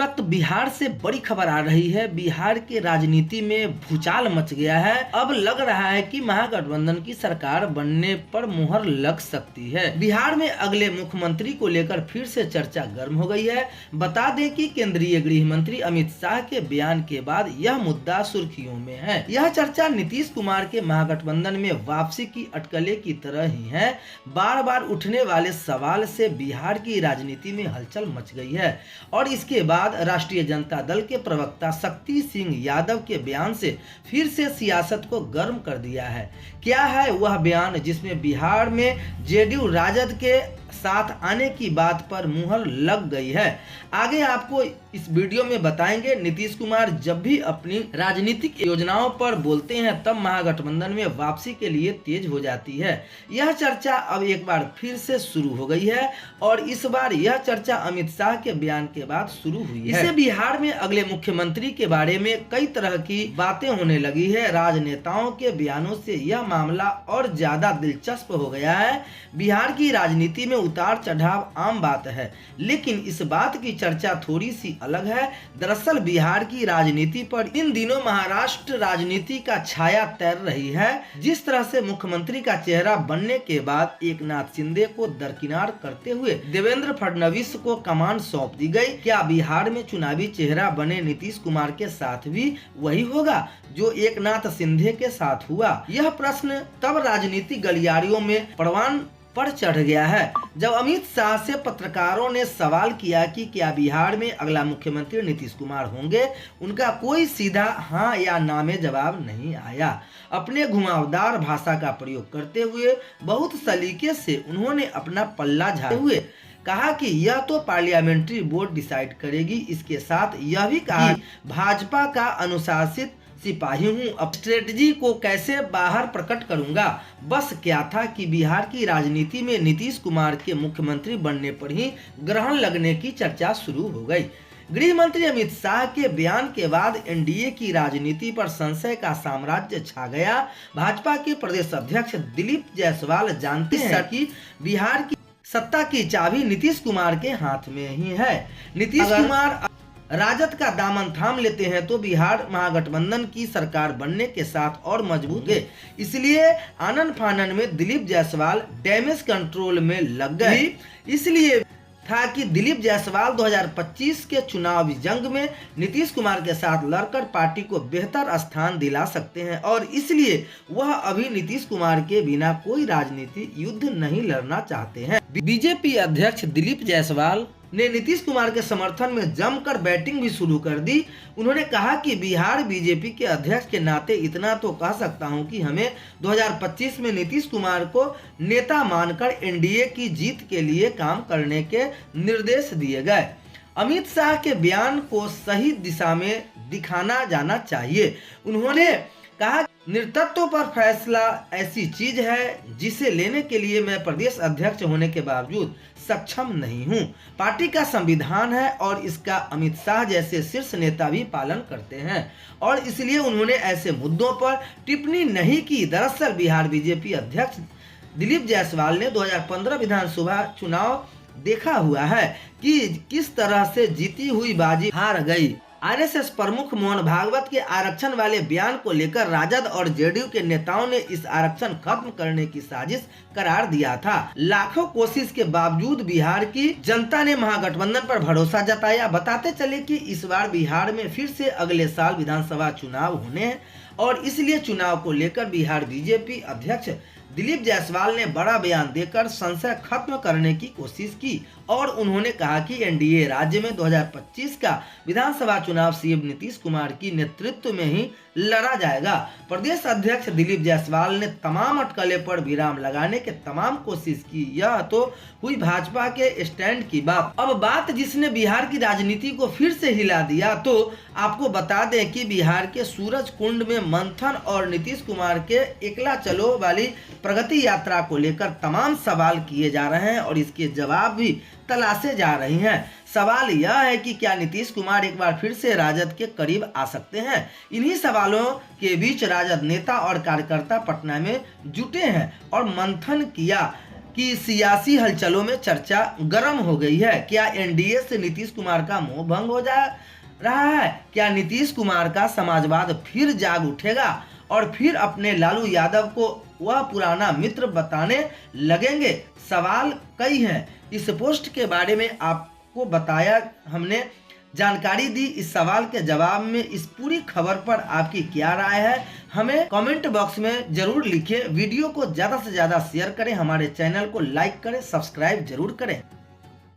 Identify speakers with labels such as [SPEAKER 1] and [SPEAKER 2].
[SPEAKER 1] वक्त बिहार से बड़ी खबर आ रही है। बिहार के राजनीति में भूचाल मच गया है। अब लग रहा है कि महागठबंधन की सरकार बनने पर मुहर लग सकती है। बिहार में अगले मुख्यमंत्री को लेकर फिर से चर्चा गर्म हो गई है। बता दें कि केंद्रीय गृह मंत्री अमित शाह के बयान के बाद यह मुद्दा सुर्खियों में है। यह चर्चा नीतीश कुमार के महागठबंधन में वापसी की अटकलें की तरह ही है। बार बार उठने वाले सवाल से बिहार की राजनीति में हलचल मच गई है और इसके बाद राष्ट्रीय जनता दल के प्रवक्ता शक्ति सिंह यादव के बयान से फिर से सियासत को गर्म कर दिया है। क्या है वह बयान जिसमें बिहार में जेडीयू राजद के साथ आने की बात पर मुहर लग गई है, आगे आपको इस वीडियो में बताएंगे। नीतीश कुमार जब भी अपनी राजनीतिक योजनाओं पर बोलते हैं तब महागठबंधन में वापसी के लिए तेज हो जाती है। यह चर्चा अब एक बार फिर से शुरू हो गई है और इस बार यह चर्चा अमित शाह के बयान के बाद शुरू हुई है। इससे बिहार में अगले मुख्यमंत्री के बारे में कई तरह की बातें होने लगी है। राजनेताओं के बयानों से यह मामला और ज्यादा दिलचस्प हो गया है। बिहार की राजनीति में उतार चढ़ाव आम बात है, लेकिन इस बात की चर्चा थोड़ी सी अलग है। दरअसल बिहार की राजनीति पर इन दिनों महाराष्ट्र राजनीति का छाया तैर रही है। जिस तरह से मुख्यमंत्री का चेहरा बनने के बाद एकनाथ शिंदे को दरकिनार करते हुए देवेंद्र फडणवीस को कमान सौंप दी गई, क्या बिहार में चुनावी चेहरा बने नीतीश कुमार के साथ भी वही होगा जो एकनाथ शिंदे के साथ हुआ? यह प्रश्न तब राजनीतिक गलियारियों में परवान पर चढ़ गया है जब अमित शाह से पत्रकारों ने सवाल किया कि क्या बिहार में अगला मुख्यमंत्री नीतीश कुमार होंगे। उनका कोई सीधा हाँ या ना में जवाब नहीं आया। अपने घुमावदार भाषा का प्रयोग करते हुए बहुत सलीके से उन्होंने अपना पल्ला झाड़ते हुए कहा कि यह तो पार्लियामेंट्री बोर्ड डिसाइड करेगी। इसके साथ यह भी कहा कि भाजपा का अनुशासित सिपाही हूँ, अब स्ट्रेटजी को कैसे बाहर प्रकट करूंगा। बस क्या था कि बिहार की राजनीति में नीतीश कुमार के मुख्यमंत्री बनने पर ही ग्रहण लगने की चर्चा शुरू हो गई। गृह मंत्री अमित शाह के बयान के बाद एनडीए की राजनीति पर संशय का साम्राज्य छा गया। भाजपा के प्रदेश अध्यक्ष दिलीप जायसवाल जानते हैं कि बिहार की सत्ता की चाबी नीतीश कुमार के हाथ में ही है। नीतीश कुमार राजद का दामन थाम लेते हैं तो बिहार महागठबंधन की सरकार बनने के साथ और मजबूत है। इसलिए आनन फानन में दिलीप जायसवाल डैमेज कंट्रोल में लग गए। इसलिए था कि दिलीप जायसवाल 2025 के चुनावी जंग में नीतीश कुमार के साथ लड़कर पार्टी को बेहतर स्थान दिला सकते हैं और इसलिए वह अभी नीतीश कुमार के बिना कोई राजनीति युद्ध नहीं लड़ना चाहते हैं। बीजेपी अध्यक्ष दिलीप जायसवाल ने नीतीश कुमार के समर्थन में जमकर बैटिंग भी शुरू कर दी। उन्होंने कहा कि बिहार बीजेपी के अध्यक्ष के नाते इतना तो कह सकता हूं कि हमें 2025 में नीतीश कुमार को नेता मानकर एनडीए की जीत के लिए काम करने के निर्देश दिए गए। अमित शाह के बयान को सही दिशा में दिखाना जाना चाहिए। उन्होंने कहा नेतृत्व पर फैसला ऐसी चीज है जिसे लेने के लिए मैं प्रदेश अध्यक्ष होने के बावजूद सक्षम नहीं हूं। पार्टी का संविधान है और इसका अमित शाह जैसे शीर्ष नेता भी पालन करते हैं और इसलिए उन्होंने ऐसे मुद्दों पर टिप्पणी नहीं की। दरअसल बिहार बीजेपी अध्यक्ष दिलीप जायसवाल ने 2015 विधानसभा चुनाव देखा हुआ है कि किस तरह से जीती हुई बाजी हार गई। आरएसएस प्रमुख मोहन भागवत के आरक्षण वाले बयान को लेकर राजद और जेडीयू के नेताओं ने इस आरक्षण खत्म करने की साजिश करार दिया था। लाखों कोशिश के बावजूद बिहार की जनता ने महागठबंधन पर भरोसा जताया। बताते चले कि इस बार बिहार में फिर से अगले साल विधानसभा चुनाव होने हैं और इसलिए चुनाव को लेकर बिहार बीजेपी अध्यक्ष दिलीप जायसवाल ने बड़ा बयान देकर संशय खत्म करने की कोशिश की और उन्होंने कहा कि एनडीए राज्य में 2025 का विधानसभा चुनाव सीएम नीतीश कुमार की नेतृत्व में ही लड़ा जाएगा। प्रदेश अध्यक्ष दिलीप जायसवाल ने तमाम अटकलें पर विराम लगाने के तमाम कोशिश की। यह तो हुई भाजपा के स्टैंड की बात। अब बात जिसने बिहार की राजनीति को फिर से हिला दिया, तो आपको बता दें कि बिहार के सूरज कुंड में मंथन और नीतीश कुमार के एकला चलो वाली प्रगति यात्रा को लेकर तमाम सवाल किए जा रहे हैं और इसके जवाब भी तलाशे जा रही हैं। सवाल यह है कि क्या नीतीश कुमार एक बार फिर से राजद के करीब आ सकते हैं। इन्हीं सवालों के बीच राजद नेता और कार्यकर्ता पटना में जुटे हैं और मंथन किया कि सियासी हलचलों में चर्चा गर्म हो गई है। क्या एनडीए से नीतीश कुमार का मोह भंग हो जा रहा है? क्या नीतीश कुमार का समाजवाद फिर जाग उठेगा और फिर अपने लालू यादव को वह पुराना मित्र बताने लगेंगे? सवाल कई हैं। इस पोस्ट के बारे में आपको बताया, हमने जानकारी दी। इस सवाल के जवाब में इस पूरी खबर पर आपकी क्या राय है, हमें कमेंट बॉक्स में जरूर लिखें। वीडियो को ज़्यादा से ज़्यादा शेयर करें, हमारे चैनल को लाइक करें, सब्सक्राइब जरूर करें।